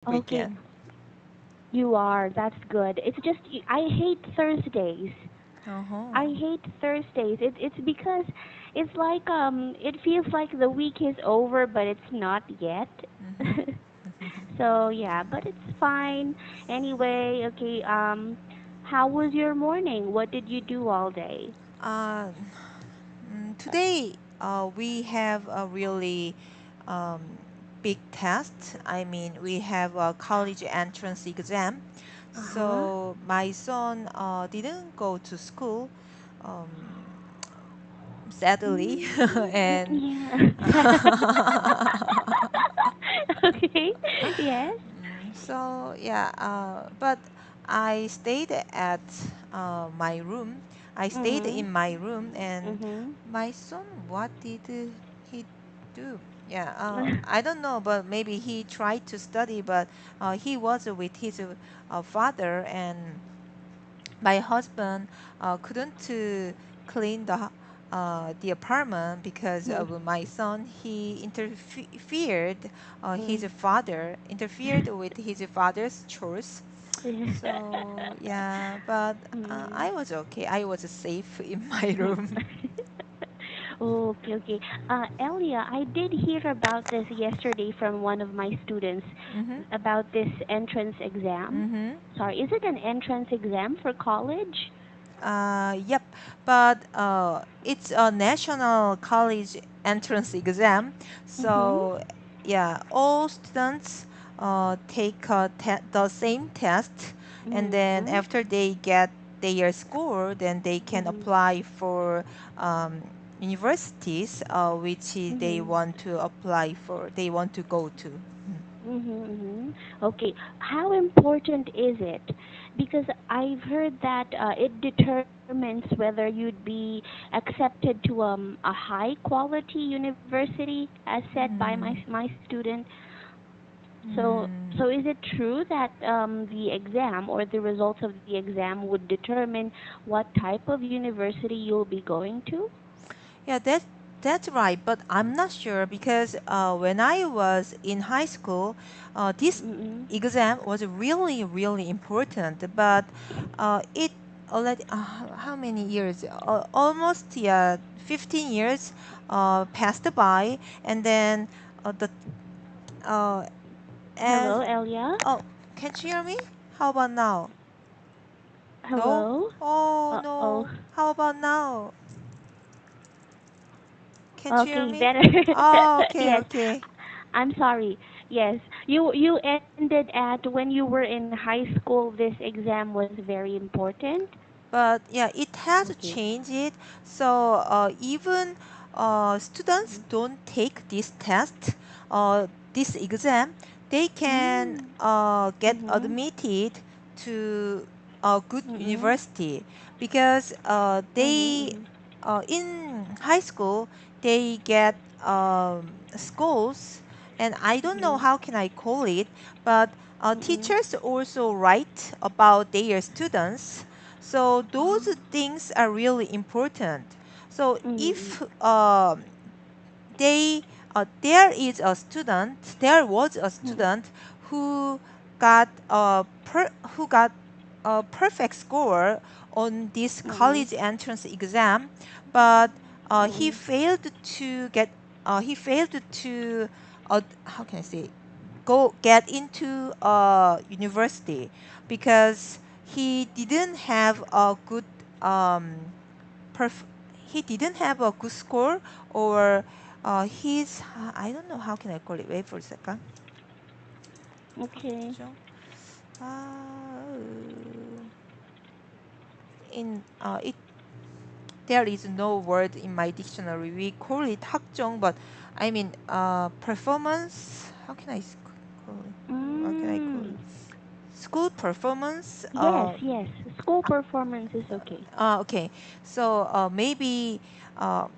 Okay, weekend. you are. That's good. It's just I hate Thursdays. I Uh-huh. hate Thursdays. It's because it's like it feels like the week is over, but it's not yet. Mm-hmm. So yeah, but it's fine. Anyway, okay. How was your morning? What did you do all day? Uh, Today, we have a really um, big test. I mean, we have a college entrance exam. Uh huh. So my son didn't go to school, um, sadly, and Yeah. Okay. Yes. so yeah. But I stayed at my room. I stayed Mhm. in my room, and Mhm. my son, what did he do? Yeah, I don't know, but maybe he tried to study, but he was with his father, and my husband couldn't to clean the apartment because Mhm. of my son. He interfered, his Mm. father interfered with his father's chores. Yeah. So yeah, but Mm. I was okay. I was safe in my room. Okay, okay. Elia, I did hear about this yesterday from one of my students Mhm. about this entrance exam. Mhm. Sorry, is it an entrance exam for college? Yep, but it's a national college entrance exam. Mhm. So, yeah, all students take the same test, and then Mhm. after they get their score, then they can Mhm. apply for um, universities which they Mhm. want to apply for, they want to go to. Mhm. Mhm. Okay. How important is it? Because I've heard that it determines whether you'd be accepted to a high quality university, as said by Mm, my student. So mm. is it true that the exam or the results of the exam would determine what type of university you'll be going to? Yeah, that's right, but I'm not sure because when I was in high school, this Mm-mm. exam was really really important. But it already how many years? Almost, yeah, 15 years passed by, and then the uh, as Hello, Elia. oh, can you hear me? How about now? No? Hello. Oh Oh. no. How about now? Can you hear Okay, me? better. Oh, okay, Yes. okay. I'm sorry. Yes, you ended at when you were in high school. This exam was very important. But yeah, it has Okay. changed it. So even students don't take this test, this exam, they can Mm. get Mhm. admitted to a good Mhm. university because they Mhm. in high school they get schools, and I don't know Mhm. how can I call it, but Mhm. teachers also write about their students, so those Oh. things are really important. So Mhm. if they there was a Mhm. student who got who got a perfect score on this Mhm. college entrance exam, but Mhm. he failed to how can I say, go get into a university because he didn't have a good um, perf- he didn't have a good score, or his I don't know how can I call it. Wait for a second. Okay. 학종. Uh, in it there is no word in my dictionary. We call it 학종, but I mean performance. How can call it? How can I call it? Mm. School performance. Yes, yes. School performance is okay. Okay. So maybe uh,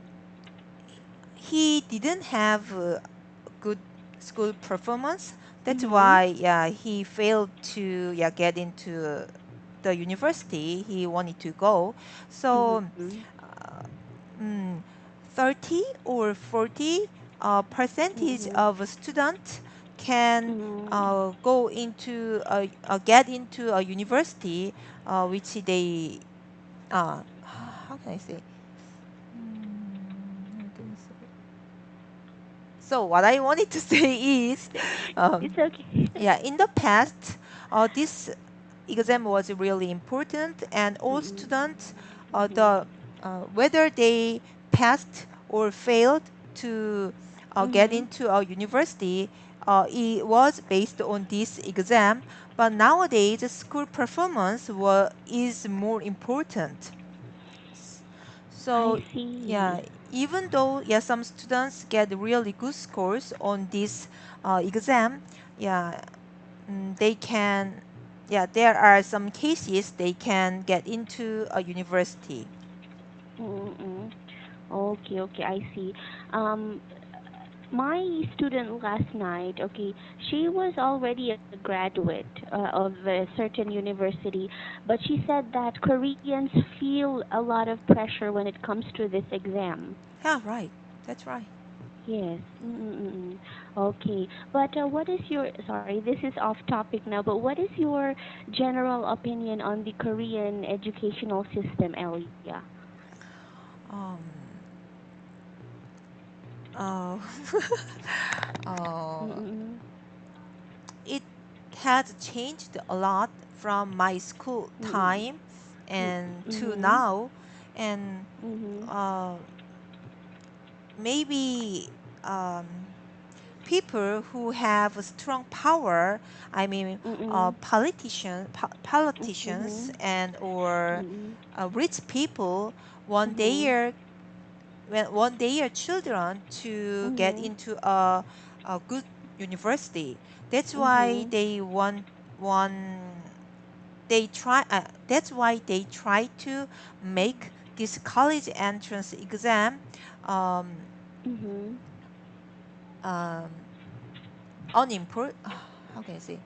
he didn't have good school performance. That's Mhm. why, yeah, he failed to, yeah, get into the university he wanted to go. So Mhm. mm, 30 or 40 percentage Mhm. of students can Mhm. go into get into a university which they how can I say? How can I say? So what I wanted to say is, um, It's okay. yeah, in the past, this exam was really important, and all Mm-mm. students, Mhm. the whether they passed or failed to get Mhm. into a university, it was based on this exam. But nowadays, school performance is more important. S- So I yeah, see. even though yeah some students get really good scores on this exam, yeah, they can yeah there are some cases they can get into a university. Mm-mm. Okay, okay, I see. Um, my student last night, okay, she was already a graduate of a certain university, but she said that Koreans feel a lot of pressure when it comes to this exam. Yeah, right. That's right. Yes. Mm-mm-mm. Okay. But what is your, sorry, this is off topic now, but what is your general opinion on the Korean educational system, Elia? Um. Uh, uh, Mm-mm. it has changed a lot from my school Mm-mm. time and to Mm-hmm. now, and Mm-hmm. uh, maybe um, people who have a strong power, I mean, Mm-mm. politicians Mm-hmm. and or Mm-mm. rich people want Mm-hmm. their want their children to get Mm-hmm. into a good university. That's why Mm-hmm. they want one. They try. That's why they try to make this college entrance exam um, Mm-hmm. um, unimportant. How can I say?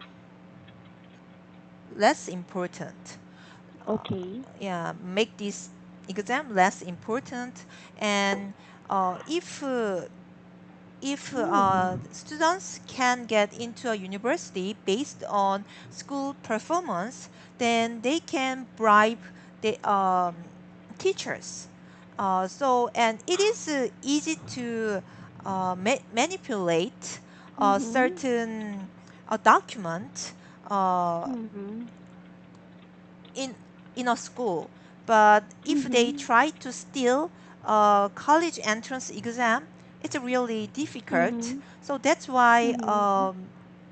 Less important. Okay. Yeah, make this exam less important, and if Mm. students can get into a university based on school performance, then they can bribe the teachers. So and it is easy to manipulate a Mm-hmm. certain document uh, Mm-hmm. in in a school. But if they Mm-hmm. try to steal a college entrance exam, it's really difficult. Mm-hmm. So that's why Mm-hmm.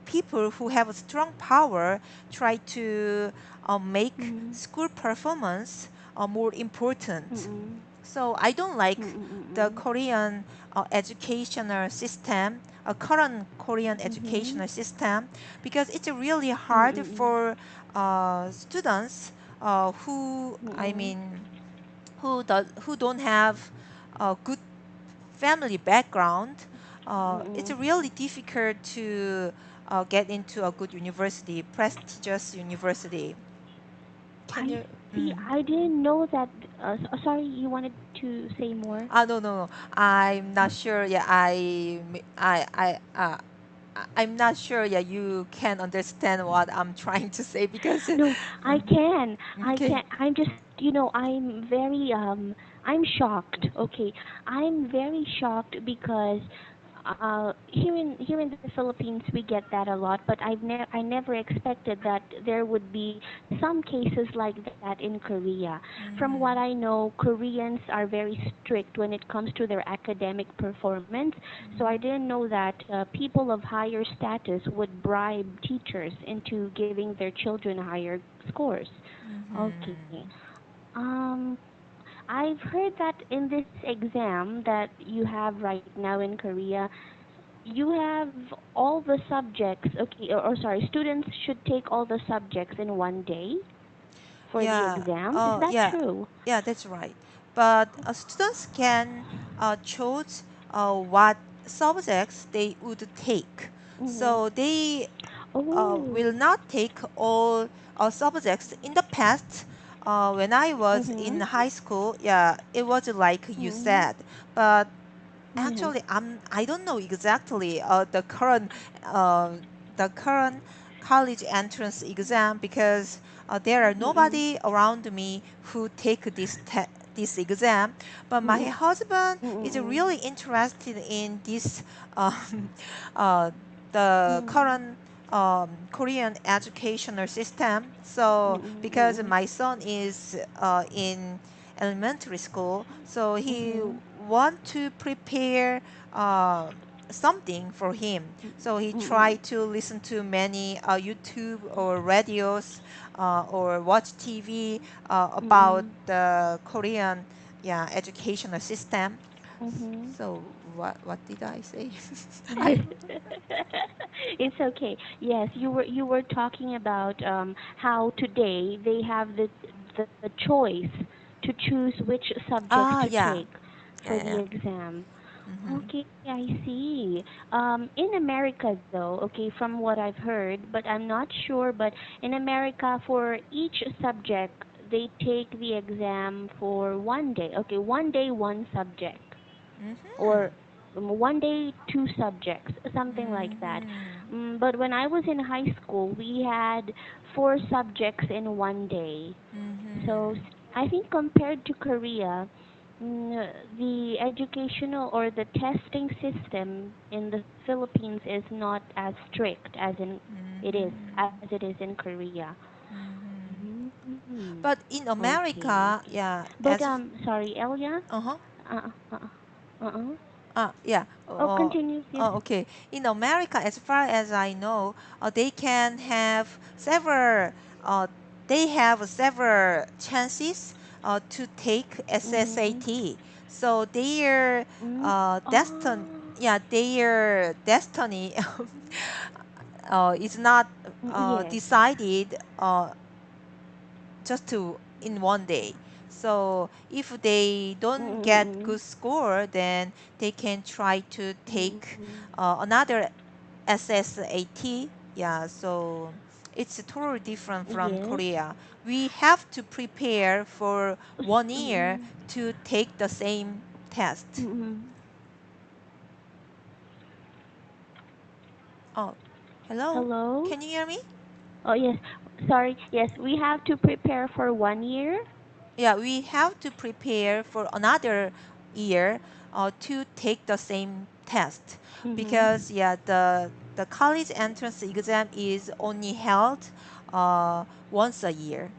people who have a strong power try to make Mm-hmm. school performance more important. Mm-mm. So I don't like the Mm-mm. Korean educational system, current Korean Mm-hmm. educational system, because it's really hard Mm-mm. for students who, I Mm-mm. mean, who don't have a good family background. It's Mm-mm. really difficult to get into a good university, prestigious university. Can I you? see. Mm. I didn't know that. Sorry, you wanted to say more? No, no, no. I'm not sure. Yeah, I'm not sure. Yeah, you can understand what I'm trying to say because. No, I can. I Okay. can. I'm just, I'm very I'm shocked. Okay. I'm very shocked because here in the Philippines we get that a lot, but I never expected that there would be some cases like that in Korea. From what Mm-hmm. I know, Koreans are very strict when it comes to their academic performance. So I didn't know that people of higher status would bribe teachers into giving their children higher scores. Okay. Mm-hmm. Um, I've heard that in this exam that you have right now in Korea, you have all the subjects. Okay, or sorry, students should take all the subjects in one day for the Yeah. exam. Is that Yeah. true? Yeah, that's right. But students can choose what subjects they would take. Mhm. So they Oh. will not take all subjects. In the past, when I was in Mhm. high school, yeah, it was like you Mhm. said. But Yes. actually, I don't know exactly uh, the current college entrance exam because there are Mm-mm. nobody around me who take this exam. But my Mm-mm. husband is Mm-mm. really interested in this um, uh, the Mm-mm. current Korean educational system. So because Mm-mm. my son is in elementary school, so he Mm-mm. want to prepare uh, something for him. So he Mm-mm. tried to listen to many YouTube or radios or watch TV about Mm-mm. the Korean, yeah, educational system. Mm-hmm. So what did I say? I It's okay. Yes, you were talking about how today they have the choice to choose which subjects to yeah, take for yeah, the yeah. exam. Mm-hmm. Okay, I see. In America, though, okay, from what I've heard, but I'm not sure, but in America, for each subject, they take the exam for 1 day. Okay, 1 day, one subject, Mm-hmm. or 1 day, two subjects, something like that. Mm-hmm. But when I was in high school, we had four subjects in 1 day. So Mm-hmm. I think compared to Korea, the educational or the testing system in the Philippines is not as strict Mm-hmm. as it is in Korea. Mm-hmm. Mm, But in okay, okay. America, yeah, But as sorry, Elia. uh-huh. Uh uh Yeah. Oh, continue. Yes. Okay. In America, as far as I know, they can have several. Uh, they have several chances to take Mhm. SSAT. So their Mm. Ah. their destiny is not Yes. decided just to in 1 day. So if they don't get Mm-mm. good score, then they can try to take Mm-mm. another SSAT. Yeah, so it's totally different from Yes. Korea. We have to prepare for 1 year Mm-mm. to take the same test. Mm-mm. Oh, hello? Hello? Can you hear me? Oh, yes. Sorry. Yes, we have to prepare for 1 year. Yeah, we have to prepare for another year to take the same test Mm-hmm. because yeah, the college entrance exam is only held once a year.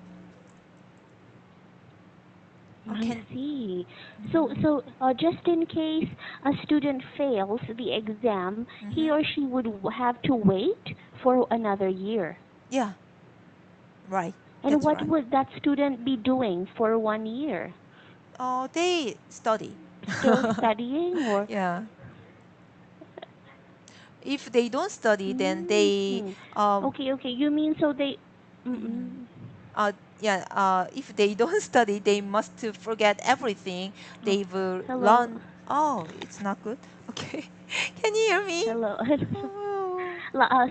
I Can see. So, mhm, just in case a student fails the exam, he mhm. or she would have to wait for another year. Yeah, right. And That's what right. would that student be doing for 1 year? Oh, they study. Still studying or? Yeah. If they don't study, then Mm. they Okay, okay. You mean so they. mhm. Mm-mm. If they don't study, they must to forget everything Oh, they will hello. learn. Oh, it's not good. Okay. Can you hear me? Hello. Oh.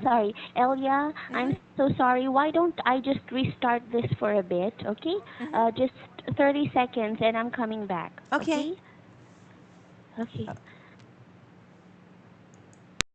Sorry, Elia. I'm Mhm. so sorry. Why don't I just restart this for a bit, okay? Mhm. Just 30 seconds and I'm coming back, Okay. okay? Okay.